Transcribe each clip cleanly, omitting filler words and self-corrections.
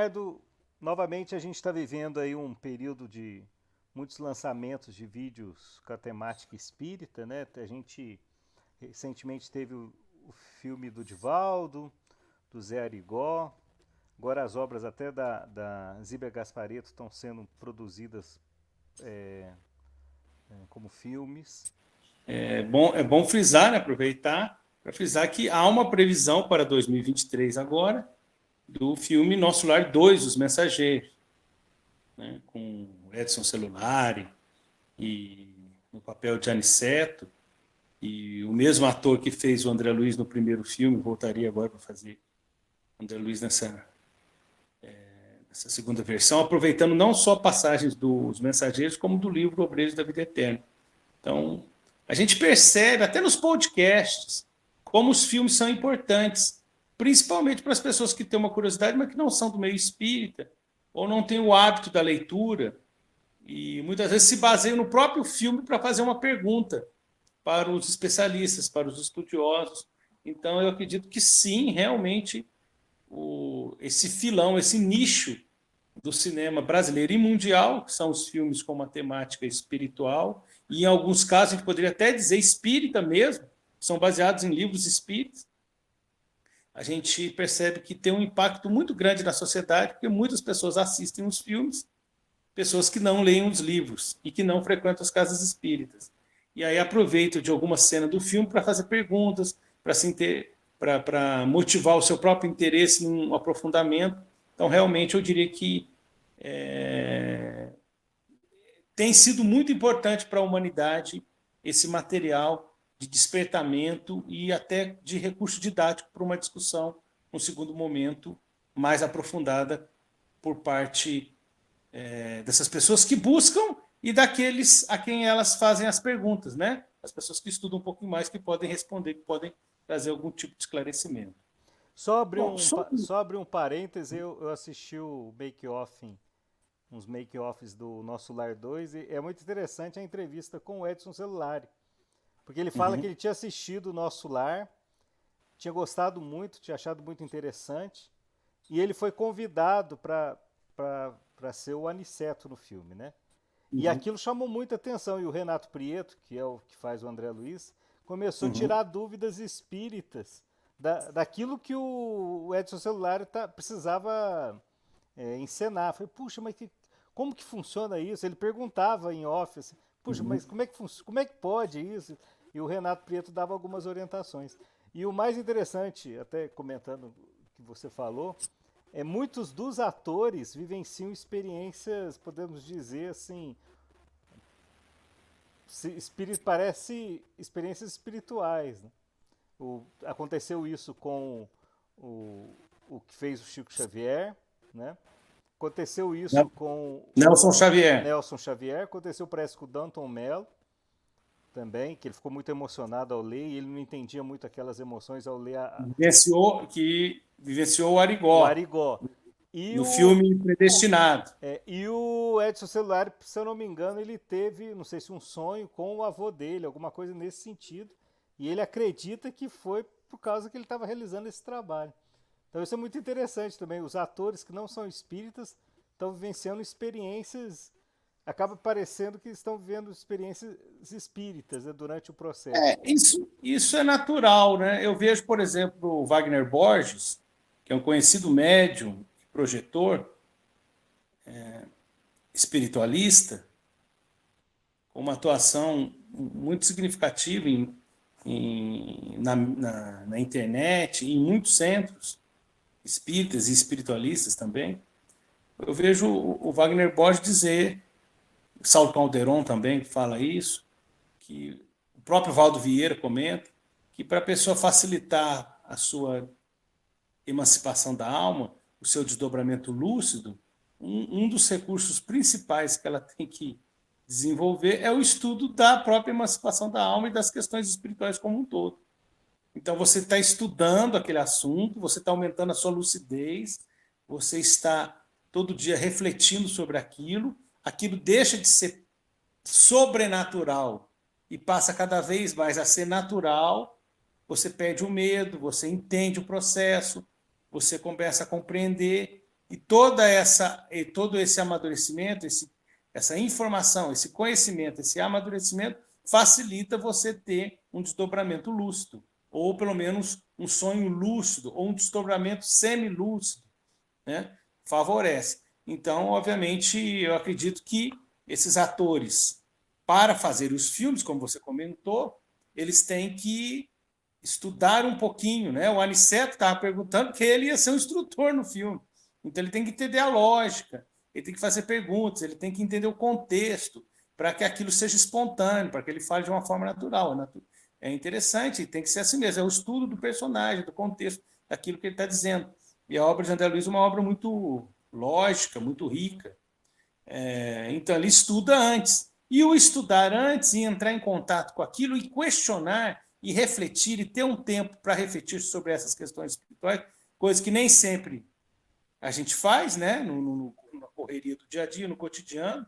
Ricardo, novamente a gente está vivendo aí um período de muitos lançamentos de vídeos com a temática espírita, né? A gente recentemente teve o filme do Divaldo, do Zé Arigó, agora as obras até da Zíbia Gasparetto estão sendo produzidas como filmes. É bom frisar, né, aproveitar para frisar que há uma previsão para 2023 agora do filme Nosso Lar 2, Os Mensageiros, né, com Edson Celulari e no papel de Aniceto, e o mesmo ator que fez o André Luiz no primeiro filme voltaria agora para fazer o André Luiz nessa segunda versão, aproveitando não só passagens dos Mensageiros, como do livro Obreiros da Vida Eterna. Então, a gente percebe, até nos podcasts, como os filmes são importantes, principalmente para as pessoas que têm uma curiosidade, mas que não são do meio espírita, ou não têm o hábito da leitura, e muitas vezes se baseiam no próprio filme para fazer uma pergunta para os especialistas, para os estudiosos. Então, eu acredito que sim, realmente, esse filão, esse nicho do cinema brasileiro e mundial, que são os filmes com uma temática espiritual, e em alguns casos a gente poderia até dizer espírita mesmo, são baseados em livros espíritas, a gente percebe que tem um impacto muito grande na sociedade, porque muitas pessoas assistem os filmes, pessoas que não leem os livros e que não frequentam as casas espíritas. E aí aproveitam de alguma cena do filme para fazer perguntas, para motivar o seu próprio interesse num aprofundamento. Então, realmente, eu diria que tem sido muito importante para a humanidade esse material de despertamento e até de recurso didático para uma discussão, um segundo momento, mais aprofundada por parte dessas pessoas que buscam e daqueles a quem elas fazem as perguntas, né? As pessoas que estudam um pouquinho mais, que podem responder, que podem trazer algum tipo de esclarecimento. Bom, sobre... Só abrir um parêntese, eu assisti o make-off, uns make-offs do Nosso Lar 2, e é muito interessante a entrevista com o Edson Celulari, porque ele fala que ele tinha assistido o Nosso Lar, tinha gostado muito, tinha achado muito interessante, e ele foi convidado para ser o Aniceto no filme, né? E aquilo chamou muita atenção, e o Renato Prieto, que é o que faz o André Luiz, começou a tirar dúvidas espíritas daquilo que o Edson Celulari precisava encenar. Falei, puxa, mas como que funciona isso? Ele perguntava em off, assim, puxa, mas como é que pode isso? E o Renato Prieto dava algumas orientações. E o mais interessante, até comentando o que você falou, muitos dos atores vivenciam experiências, podemos dizer assim, parece experiências espirituais, né? Aconteceu isso com o que fez o Chico Xavier, né? Aconteceu isso com Nelson o Xavier. Nelson Xavier, aconteceu parece com o Danton Mello também, que ele ficou muito emocionado ao ler e ele não entendia muito aquelas emoções ao ler Vivenciou o o Arigó Arigó. E no o, filme Predestinado. e o Edson Celulari, se eu não me engano, ele teve, não sei se um sonho com o avô dele, alguma coisa nesse sentido. E ele acredita que foi por causa que ele estava realizando esse trabalho. Então isso é muito interessante também. Os atores que não são espíritas estão vivenciando experiências, acaba parecendo que estão vivendo experiências espíritas, né, durante o processo. Isso é natural, né? Eu vejo, por exemplo, o Wagner Borges, que é um conhecido médium, projetor, espiritualista, com uma atuação muito significativa na internet, em muitos centros espíritas e espiritualistas também. Eu vejo o Wagner Borges dizer, Saulo Calderon também fala isso, que o próprio Valdo Vieira comenta, que para a pessoa facilitar a sua emancipação da alma, o seu desdobramento lúcido, um dos recursos principais que ela tem que desenvolver é o estudo da própria emancipação da alma e das questões espirituais como um todo. Então, você está estudando aquele assunto, você está aumentando a sua lucidez, você está todo dia refletindo sobre aquilo deixa de ser sobrenatural e passa cada vez mais a ser natural, você perde o medo, você entende o processo, você começa a compreender E todo esse amadurecimento, essa informação, esse conhecimento, esse amadurecimento facilita você ter um desdobramento lúcido, ou pelo menos um sonho lúcido, ou um desdobramento semilúcido, né? Favorece. Então, obviamente, eu acredito que esses atores, para fazer os filmes, como você comentou, eles têm que estudar um pouquinho, né? O Aniceto estava perguntando que ele ia ser um instrutor no filme. Então ele tem que entender a lógica, ele tem que fazer perguntas, ele tem que entender o contexto para que aquilo seja espontâneo, para que ele fale de uma forma natural. É interessante, tem que ser assim mesmo, é o estudo do personagem, do contexto, daquilo que ele está dizendo. E a obra de André Luiz é uma obra muito lógica, muito rica. Então ele estuda antes. E o estudar antes e entrar em contato com aquilo e questionar e refletir e ter um tempo para refletir sobre essas questões espirituais, coisa que nem sempre a gente faz, né, na correria do dia a dia, no cotidiano,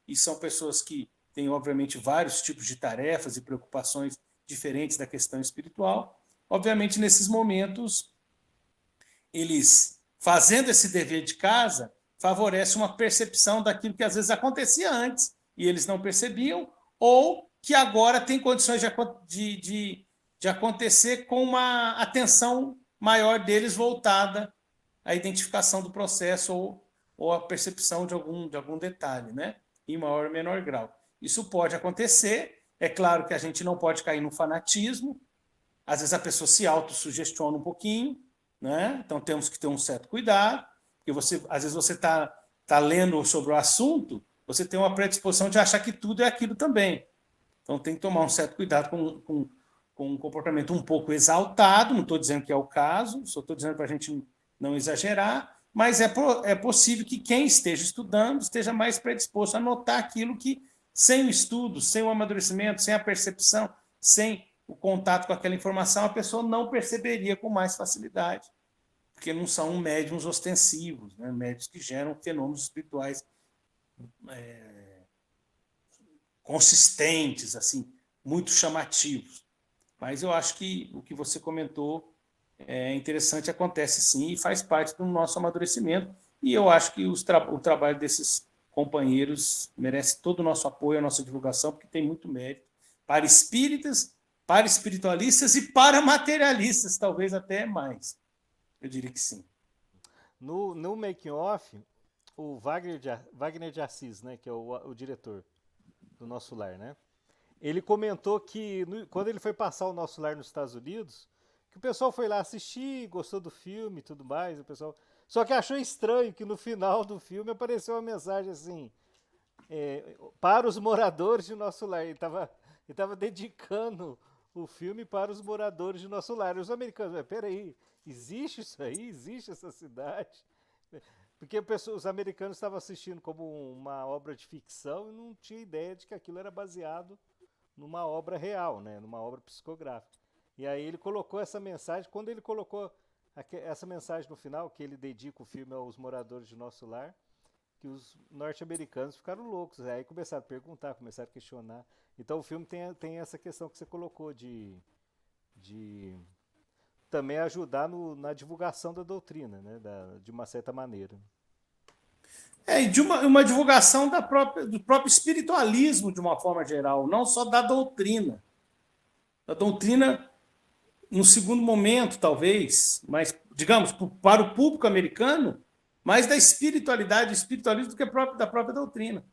e são pessoas que têm, obviamente, vários tipos de tarefas e preocupações diferentes da questão espiritual. Obviamente, nesses momentos, eles, fazendo esse dever de casa, favorece uma percepção daquilo que às vezes acontecia antes e eles não percebiam, ou que agora tem condições de acontecer com uma atenção maior deles voltada à identificação do processo ou à percepção de algum detalhe, né? Em maior ou menor grau. Isso pode acontecer, é claro que a gente não pode cair no fanatismo, às vezes a pessoa se autossugestiona um pouquinho, né? Então temos que ter um certo cuidado, porque às vezes você tá lendo sobre o assunto, você tem uma predisposição de achar que tudo é aquilo também. Então tem que tomar um certo cuidado com um comportamento um pouco exaltado, não estou dizendo que é o caso, só estou dizendo para a gente não exagerar, mas é possível que quem esteja estudando esteja mais predisposto a notar aquilo que, sem o estudo, sem o amadurecimento, sem a percepção, sem o contato com aquela informação, a pessoa não perceberia com mais facilidade, porque não são médiums ostensivos, né? Médiums que geram fenômenos espirituais consistentes, assim, muito chamativos. Mas eu acho que o que você comentou é interessante, acontece sim, e faz parte do nosso amadurecimento, e eu acho que o trabalho desses companheiros merece todo o nosso apoio, a nossa divulgação, porque tem muito mérito para espíritas, para espiritualistas e para materialistas, talvez até mais. Eu diria que sim. No making off, o Wagner de Assis, né, que é o diretor do Nosso Lar, né? Ele comentou que quando ele foi passar o Nosso Lar nos Estados Unidos, que o pessoal foi lá assistir, gostou do filme e tudo mais, o pessoal só que achou estranho que no final do filme apareceu uma mensagem assim, para os moradores de Nosso Lar. Ele tava dedicando o filme para os moradores de Nosso Lar. Os americanos, peraí, existe isso aí? Existe essa cidade? Porque os americanos estavam assistindo como uma obra de ficção e não tinha ideia de que aquilo era baseado numa obra real, né? Numa obra psicográfica. E aí ele colocou essa mensagem, quando ele colocou essa mensagem no final, que ele dedica o filme aos moradores de Nosso Lar, que os norte-americanos ficaram loucos. Aí começaram a perguntar, começaram a questionar. Então o filme tem essa questão que você colocou de também ajudar na divulgação da doutrina, né? De uma certa maneira. E de uma divulgação do próprio espiritualismo, de uma forma geral, não só da doutrina. Da doutrina, no segundo momento, talvez, mas, digamos, para o público americano, mais da espiritualidade, do espiritualismo do que da própria doutrina.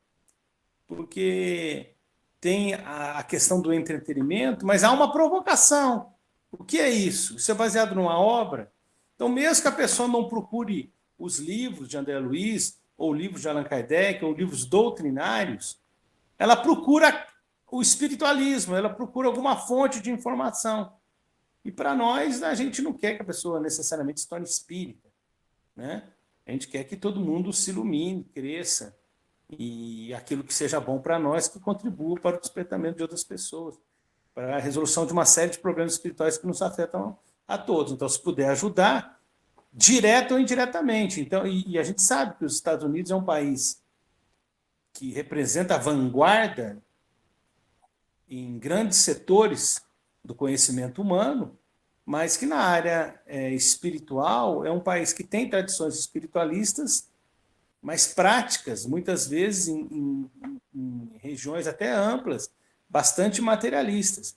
Porque tem a questão do entretenimento, mas há uma provocação. O que é isso? Isso é baseado numa obra? Então, mesmo que a pessoa não procure os livros de André Luiz, ou livros de Allan Kardec, ou livros doutrinários, ela procura o espiritualismo, ela procura alguma fonte de informação. E para nós, a gente não quer que a pessoa necessariamente se torne espírita, né? A gente quer que todo mundo se ilumine, cresça, e aquilo que seja bom para nós, que contribua para o despertamento de outras pessoas, para a resolução de uma série de problemas espirituais que nos afetam a todos. Então, se puder ajudar, direto ou indiretamente. Então, e a gente sabe que os Estados Unidos é um país que representa a vanguarda em grandes setores do conhecimento humano, mas que na área espiritual é um país que tem tradições espiritualistas, mas práticas, muitas vezes em regiões até amplas, bastante materialistas.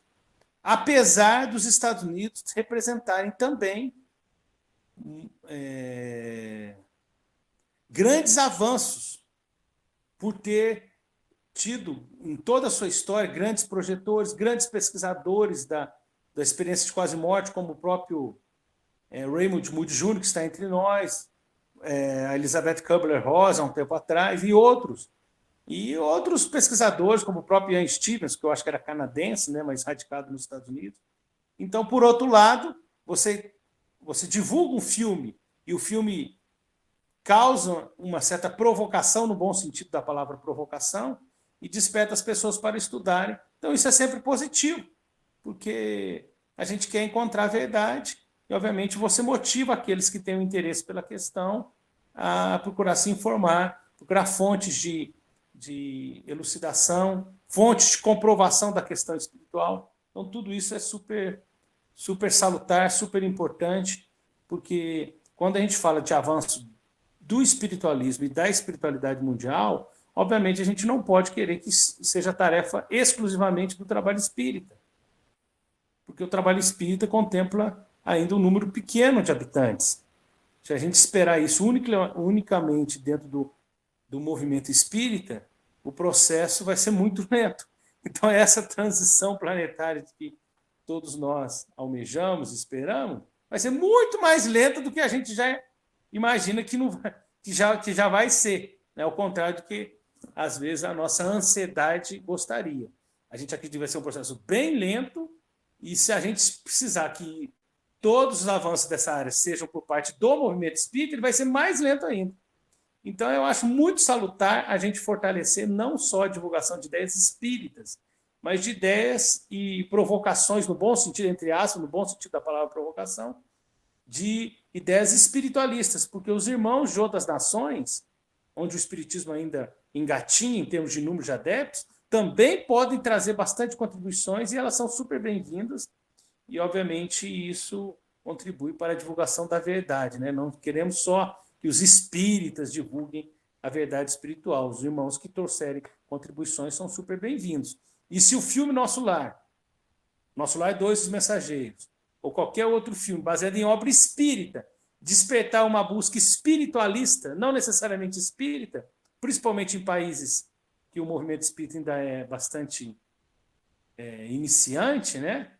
Apesar dos Estados Unidos representarem também grandes avanços, por ter tido em toda a sua história grandes projetores, grandes pesquisadores da experiência de quase morte, como o próprio Raymond Moody Jr., que está entre nós, a Elizabeth Kubler-Ross, há um tempo atrás, e outros. E outros pesquisadores, como o próprio Ian Stevens, que eu acho que era canadense, né, mas radicado nos Estados Unidos. Então, por outro lado, você divulga um filme e o filme causa uma certa provocação, no bom sentido da palavra provocação, e desperta as pessoas para estudarem. Então, isso é sempre positivo, porque a gente quer encontrar a verdade e, obviamente, você motiva aqueles que têm um interesse pela questão a procurar se informar, procurar fontes de elucidação, fontes de comprovação da questão espiritual. Então, tudo isso é super, super salutar, super importante, porque quando a gente fala de avanço do espiritualismo e da espiritualidade mundial, obviamente a gente não pode querer que seja tarefa exclusivamente do trabalho espírita, porque o trabalho espírita contempla ainda um número pequeno de habitantes. Se a gente esperar isso unicamente dentro do movimento espírita, o processo vai ser muito lento. Então, essa transição planetária que todos nós almejamos, esperamos, vai ser muito mais lenta do que a gente já imagina que já vai ser. Né? Ao contrário do que, às vezes, a nossa ansiedade gostaria. A gente acredita que vai ser um processo bem lento, e se a gente precisar que todos os avanços dessa área sejam por parte do movimento espírita, ele vai ser mais lento ainda. Então, eu acho muito salutar a gente fortalecer não só a divulgação de ideias espíritas, mas de ideias e provocações, no bom sentido, entre aspas, no bom sentido da palavra provocação, de ideias espiritualistas, porque os irmãos de outras nações, onde o espiritismo ainda engatinha em termos de número de adeptos, também podem trazer bastante contribuições e elas são super bem-vindas e, obviamente, isso contribui para a divulgação da verdade. Né? Não queremos só que os espíritas divulguem a verdade espiritual. Os irmãos que trouxerem contribuições são super bem-vindos. E se o filme Nosso Lar 2, Os Mensageiros, ou qualquer outro filme baseado em obra espírita, despertar uma busca espiritualista, não necessariamente espírita, principalmente em países que o movimento espírita ainda é bastante iniciante, né?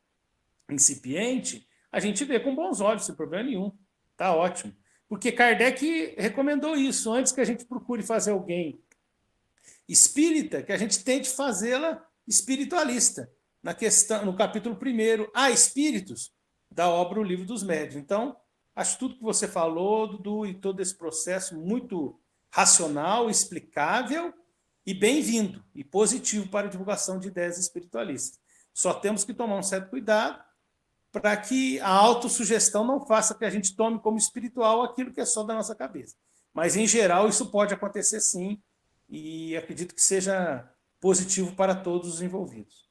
Incipiente, a gente vê com bons olhos, sem problema nenhum. Tá ótimo. Porque Kardec recomendou isso. Antes que a gente procure fazer alguém espírita, que a gente tente fazê-la espiritualista. No capítulo 1, Há Espíritos, da obra O Livro dos Médiuns. Então, acho tudo que você falou, Dudu, e todo esse processo muito racional, explicável e bem-vindo e positivo para a divulgação de ideias espiritualistas. Só temos que tomar um certo cuidado para que a autossugestão não faça que a gente tome como espiritual aquilo que é só da nossa cabeça. Mas, em geral, isso pode acontecer sim, e acredito que seja positivo para todos os envolvidos.